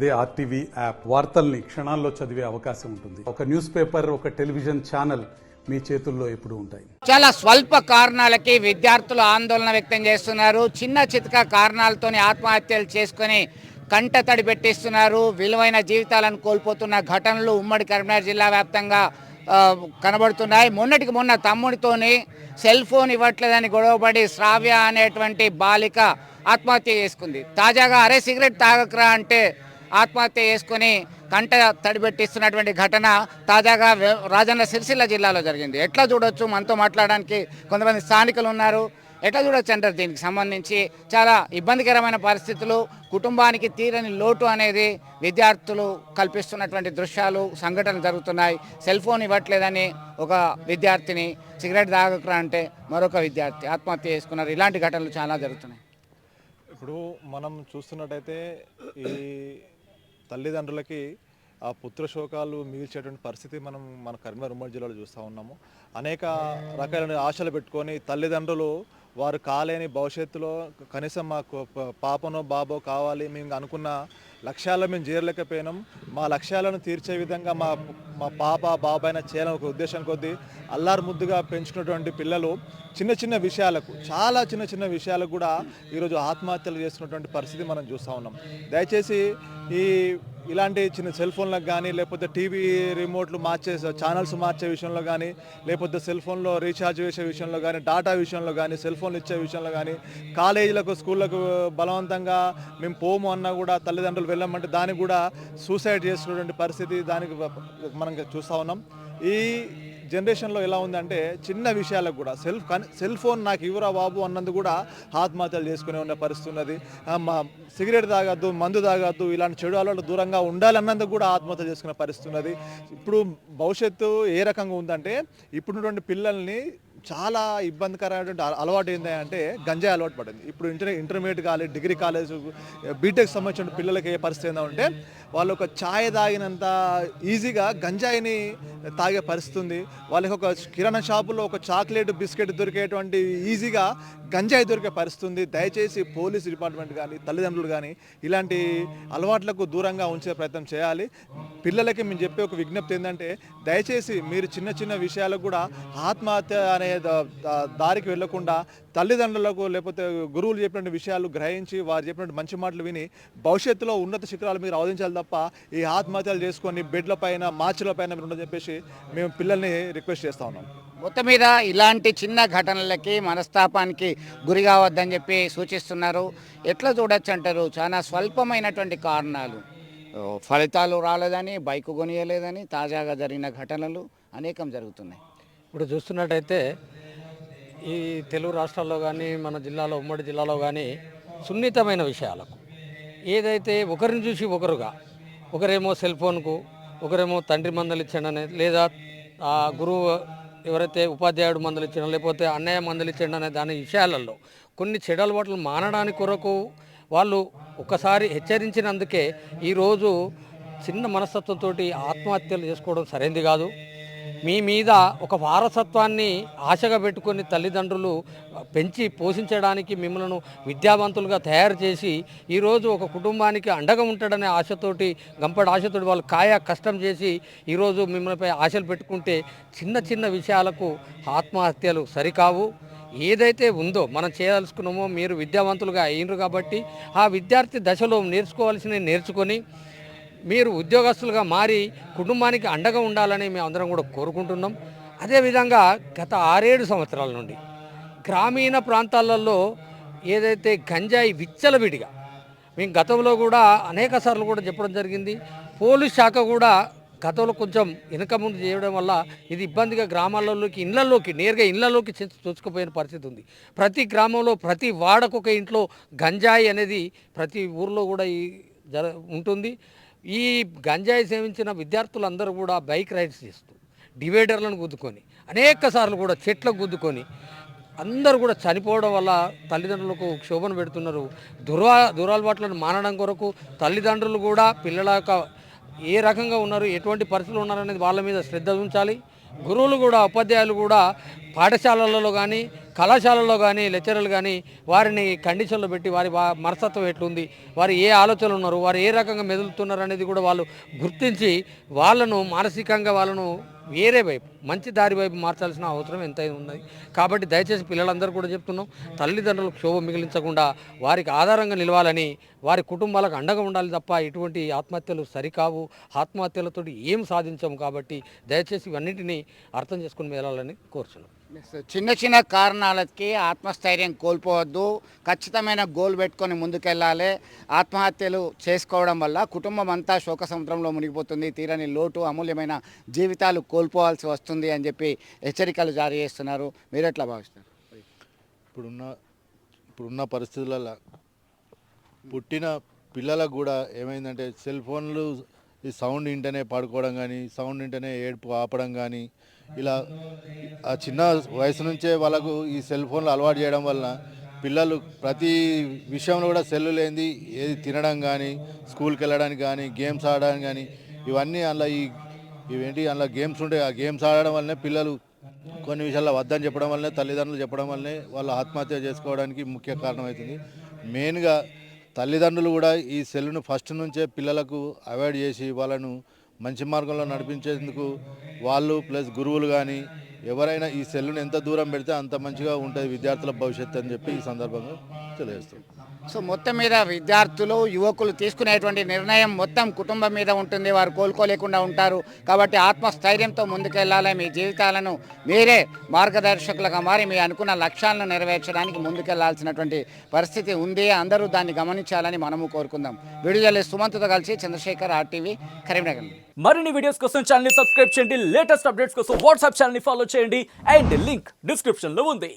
అదే RTV app వార్తల్ని క్షణాల్లో చదివే అవకాశం ఉంటుంది. ఒక న్యూస్ పేపర్, ఒక టెలివిజన్ ఛానల్ మీ చేతుల్లో ఎప్పుడు ఉంటాయి. చాలా స్వల్ప కారణాలకి విద్యార్థులు ఆందోళన వ్యక్తం చేస్తున్నారు. చిన్న చితక కారణాలతోని ఆత్మహత్యలు చేసుకుని కంట తడి పెట్టిస్తున్నారు. విలువైన జీవితాలను కోల్పోతున్న ఘటనలు ఉమ్మడి కరీంనగర్ జిల్లా వ్యాప్తంగా కనబడుతున్నాయి. మొన్నటికి మొన్న తమ్ముడితోని సెల్ ఫోన్ ఇవ్వట్లేదని గొడవపడి శ్రావ్య అనేటువంటి బాలిక ఆత్మహత్య చేసుకుంది. తాజాగా అరే సిగరెట్ తాగకరా అంటే ఆత్మహత్య చేసుకుని కంట తడిపెట్టిస్తున్నటువంటి ఘటన తాజాగా రాజన్న సిరిసిల్ల జిల్లాలో జరిగింది. ఎట్లా చూడొచ్చు, మనతో మాట్లాడడానికి కొంతమంది స్థానికులు ఉన్నారు. ఎట్లా చూడొచ్చు అంటారు? దీనికి సంబంధించి చాలా ఇబ్బందికరమైన పరిస్థితులు, కుటుంబానికి తీరని లోటు అనేది విద్యార్థులు కల్పిస్తున్నటువంటి దృశ్యాలు, సంఘటనలు జరుగుతున్నాయి. సెల్ ఫోన్ ఇవ్వట్లేదని ఒక విద్యార్థిని, సిగరెట్ తాగకరా అంటే మరొక విద్యార్థి ఆత్మహత్య చేసుకున్నారు. ఇలాంటి ఘటనలు చాలా జరుగుతున్నాయి. ఇప్పుడు మనం చూస్తున్నట్టయితే ఈ తల్లిదండ్రులకి ఆ పుత్రశోకాలు మిగిల్చేటువంటి పరిస్థితి మన కరీంనగర్ ఉమ్మడి జిల్లాలో చూస్తూ ఉన్నాము. అనేక రకాలైన ఆశలు పెట్టుకొని తల్లిదండ్రులు వారు కాలేని భవిష్యత్తులో కనీసం మాకు పాపనో బాబో కావాలి, మేము అనుకున్న లక్ష్యాలను మేము చేరలేకపోయినాం, మా లక్ష్యాలను తీర్చే విధంగా మా పాప బాబాయిన చేయాలని ఒక ఉద్దేశం కొద్దీ అల్లారు ముద్దుగా పెంచుకున్నటువంటి పిల్లలు చిన్న చిన్న విషయాలకు, చాలా చిన్న చిన్న విషయాలకు కూడా ఈరోజు ఆత్మహత్యలు చేసుకున్నటువంటి పరిస్థితి మనం చూస్తూ ఉన్నాం. దయచేసి ఇలాంటి చిన్న సెల్ ఫోన్లకు కానీ, లేకపోతే టీవీ రిమోట్లు మార్చే ఛానల్స్ మార్చే విషయంలో కానీ, లేకపోతే సెల్ ఫోన్లో రీఛార్జ్ చేసే విషయంలో కానీ, డాటా విషయంలో కానీ, సెల్ ఫోన్లు ఇచ్చే విషయంలో కానీ, కాలేజీలకు స్కూళ్ళకు బలవంతంగా మేము పోము అన్నా కూడా తల్లిదండ్రులు వెళ్ళామంటే దానికి కూడా సూసైడ్ చేసుకునేటువంటి పరిస్థితి దానికి మనం చూస్తూ ఉన్నాం. ఈ జనరేషన్లో ఎలా ఉందంటే చిన్న విషయాలకు కూడా సెల్ ఫోన్ నాకు ఇవ్వరా బాబు అన్నందుకు కూడా ఆత్మహత్యలు చేసుకునే ఉన్న పరిస్థితి ఉన్నది. సిగరెట్ తాగద్దు, మందు తాగద్దు, ఇలాంటి చెడు అలవాట్లు దూరంగా ఉండాలన్నందుకు కూడా ఆత్మహత్య చేసుకునే పరిస్థితి ఉన్నది. ఇప్పుడు భవిష్యత్తు ఏ రకంగా ఉందంటే ఇప్పుడున్నటువంటి పిల్లల్ని చాలా ఇబ్బందికరమైనటువంటి అలవాటు ఏంటంటే గంజాయి అలవాటు పడింది. ఇప్పుడు intermediate college, degree college, BTech సంబంధించిన పిల్లలకి ఏ పరిస్థితి ఏంటంటే వాళ్ళు ఒక ఛాయ్ తాగినంత ఈజీగా గంజాయిని తాగే పరిస్థితి ఉంది. వాళ్ళకి ఒక కిరాణా షాపులో ఒక చాక్లెట్, బిస్కెట్ దొరికేటువంటి ఈజీగా గంజాయి దొరికే పరిస్థితి ఉంది. దయచేసి పోలీస్ డిపార్ట్మెంట్ కానీ, తల్లిదండ్రులు కానీ ఇలాంటి అలవాట్లకు దూరంగా ఉంచే ప్రయత్నం చేయాలి. పిల్లలకి మేము చెప్పే ఒక విజ్ఞప్తి ఏంటంటే దయచేసి మీరు చిన్న చిన్న విషయాలకు కూడా ఆత్మహత్య అనే దారికి వెళ్లకుండా తల్లిదండ్రులకు లేకపోతే గురువులు చెప్పిన విషయాలు గ్రహించి వారు చెప్పినట్టు మంచి మాటలు విని భవిష్యత్తులో ఉన్నత శిఖరాలు మీరు అవధించాలి తప్ప ఈ ఆత్మహత్యలు చేసుకొని బెడ్ల పైన, మార్చుల పైన మీరు ఉండని చెప్పేసి మేము పిల్లల్ని రిక్వెస్ట్ చేస్తూ ఉన్నాం. మొత్తం మీద ఇలాంటి చిన్న ఘటనలకి మనస్తాపానికి గురి కావద్దని చెప్పి సూచిస్తున్నారు. ఎట్లా చూడొచ్చు అంటారు? చాలా స్వల్పమైనటువంటి కారణాలు, ఫలితాలు రాలేదని, బైకు కొనియలేదని తాజాగా జరిగిన ఘటనలు అనేకం జరుగుతున్నాయి. ఇప్పుడు చూస్తున్నట్టయితే ఈ తెలుగు రాష్ట్రాల్లో కానీ, మన జిల్లాలో, ఉమ్మడి జిల్లాలో కానీ సున్నితమైన విషయాలకు ఏదైతే ఒకరిని చూసి ఒకరేమో సెల్ ఫోన్కు, ఒకరేమో తండ్రి మందలు ఇచ్చాడనే, లేదా ఆ గురువు ఎవరైతే ఉపాధ్యాయుడు మందలు ఇచ్చాడో, లేకపోతే అన్నయ్య మందలు ఇచ్చాడనే దాని విషయాలలో కొన్ని చెడు అలవాట్లు మానడానికి కొరకు వాళ్ళు ఒకసారి హెచ్చరించినందుకే ఈరోజు చిన్న మనస్తత్వంతో ఆత్మహత్యలు చేసుకోవడం సరైనది కాదు. మీ మీద ఒక వారసత్వాన్ని ఆశగా పెట్టుకొని తల్లిదండ్రులు పెంచి పోషించడానికి మిమ్మల్ని విద్యావంతులుగా తయారు చేసి ఈరోజు ఒక కుటుంబానికి అండగా ఉంటాడనే ఆశతోటి, గంపడి ఆశతోటి వాళ్ళు కష్టం చేసి ఈరోజు మిమ్మల్నిపై ఆశలు పెట్టుకుంటే చిన్న చిన్న విషయాలకు ఆత్మహత్యలు సరికావు. ఏదైతే ఉందో మనం చేయాల్సుకున్నామో, మీరు విద్యావంతులుగా అయినరు కాబట్టి ఆ విద్యార్థి దశలో నేర్చుకోవాల్సినవి నేర్చుకొని మీరు ఉద్యోగస్తులుగా మారి కుటుంబానికి అండగా ఉండాలని మేము అందరం కూడా కోరుకుంటున్నాం. అదేవిధంగా గత 6-7 సంవత్సరాల నుండి గ్రామీణ ప్రాంతాలలో ఏదైతే గంజాయి విచ్చలవిడిగా మేము గతంలో కూడా అనేక సార్లు కూడా చెప్పడం జరిగింది. పోలీస్ శాఖ కూడా గతంలో కొంచెం వెనక ముందు చేయడం వల్ల ఇది ఇబ్బందిగా గ్రామాలలోకి, నేరుగా ఇళ్లలోకి చొచ్చుకుపోయిన పరిస్థితి ఉంది. ప్రతి గ్రామంలో, ప్రతి వాడకు ఒక ఇంట్లో గంజాయి అనేది ప్రతి ఊర్లో కూడా ఉంటుంది. ఈ గంజాయి సేవించిన విద్యార్థులందరూ కూడా బైక్ రైడ్స్ చేస్తూ, డివైడర్లను గుద్దుకొని, అనేక సార్లు కూడా చెట్లకు గుద్దుకొని అందరూ కూడా చనిపోవడం వల్ల తల్లిదండ్రులకు క్షోభను పెడుతున్నారు. దురలవాట్లను మానడం కొరకు తల్లిదండ్రులు కూడా పిల్లల యొక్క ఏ రకంగా ఉన్నారు, ఎటువంటి పరిస్థితులు ఉన్నారనేది వాళ్ళ మీద శ్రద్ధ ఉంచాలి. గురువులు కూడా, ఉపాధ్యాయులు కూడా పాఠశాలలలో కానీ, కళాశాలల్లో కానీ లెక్చరర్లు కానీ వారిని కండిషన్లో పెట్టి వారి మనస్తత్వం ఎట్లుంది, వారు ఏ ఆలోచనలు ఉన్నారు, వారు ఏ రకంగా మెదులుతున్నారు అనేది కూడా వాళ్ళు గుర్తించి వాళ్ళను మానసికంగా వాళ్ళను వేరే వైపు మంచి దారి వైపు మార్చాల్సిన అవసరం ఎంతైనా ఉన్నది. కాబట్టి దయచేసి పిల్లలందరూ కూడా చెప్తున్నాం, తల్లిదండ్రులకు క్షోభ మిగిలించకుండా వారికి ఆధారంగా నిలవాలని, వారి కుటుంబాలకు అండగా ఉండాలి తప్ప ఇటువంటి ఆత్మహత్యలు సరికావు. ఆత్మహత్యలతో ఏం సాధించాము. కాబట్టి దయచేసి ఇవన్నింటినీ అర్థం చేసుకుని వెళ్ళాలని కోరుచున్నాం. చిన్న చిన్న కారణాలకి ఆత్మస్థైర్యం కోల్పోవద్దు. ఖచ్చితమైన గోల్ పెట్టుకొని ముందుకెళ్ళాలి. ఆత్మహత్యలు చేసుకోవడం వల్ల కుటుంబం అంతా శోక సముద్రంలో మునిగిపోతుంది. తీరని లోటు, అమూల్యమైన జీవితాలు కోల్పోవాల్సి వస్తుంది అని చెప్పి హెచ్చరికలు జారీ చేస్తున్నారు. మీరు ఎట్లా భావిస్తారు? ఇప్పుడున్న పరిస్థితులలో పుట్టిన పిల్లలకు కూడా ఏమైందంటే సెల్ ఫోన్లు ఈ సౌండ్ వింటేనే పడుకోవడం కానీ, సౌండ్ వింటేనే ఏడుపు ఆపడం కానీ, ఇలా ఆ చిన్న వయసు నుంచే వాళ్ళకు ఈ సెల్ ఫోన్లు అలవాటు చేయడం వలన పిల్లలు ప్రతి విషయంలో కూడా సెల్లు లేనిది ఏది తినడం కానీ, స్కూల్కి వెళ్ళడానికి కానీ, గేమ్స్ ఆడడానికి కానీ, ఇవన్నీ అందులో అందులో గేమ్స్ ఉంటాయి. ఆ గేమ్స్ ఆడడం వల్లనే పిల్లలు కొన్ని విషయాల్లో వద్దని చెప్పడం వల్లనే, తల్లిదండ్రులు చెప్పడం వల్లనే వాళ్ళు ఆత్మహత్య చేసుకోవడానికి ముఖ్య కారణమవుతుంది. మెయిన్గా తల్లిదండ్రులు కూడా ఈ సెల్లును ఫస్ట్ నుంచే పిల్లలకు అవాయిడ్ చేసి వాళ్ళను మంచి మార్గంలో నడిపించేందుకు వాళ్ళు ప్లస్ గురువులు కానీ ఎవరైనా ఈ సెల్లును ఎంత దూరం పెడితే అంత మంచిగా ఉంటుంది విద్యార్థుల భవిష్యత్తు అని చెప్పి ఈ సందర్భంగా తెలియజేస్తాం. సో మొత్తం మీద విద్యార్థులు, యువకులు తీసుకునేటువంటి నిర్ణయం మొత్తం కుటుంబం మీద ఉంటుంది. వారు కోలుకోలేకుండా ఉంటారు. కాబట్టి ఆత్మస్థైర్యంతో ముందుకెళ్ళాలి. మీ జీవితాలను మీరే మార్గదర్శకులుగా మారి మీ అనుకున్న లక్ష్యాలను నెరవేర్చడానికి ముందుకెళ్లాల్సినటువంటి పరిస్థితి ఉంది. అందరూ దాన్ని గమనించాలని మనము కోరుకుందాం. వీడియోలో సుమంత్తో కలిసి చంద్రశేఖర్, RTV, కరీంనగర్. మరిన్ని వీడియోస్ కోసం ఛానల్ ని సబ్స్క్రైబ్ చేయండి. లేటెస్ట్ అప్డేట్స్ కోసం వాట్సాప్ ఛానల్ ని ఫాలో చేయండి. అండ్ లింక్ డిస్క్రిప్షన్ లో ఉంది.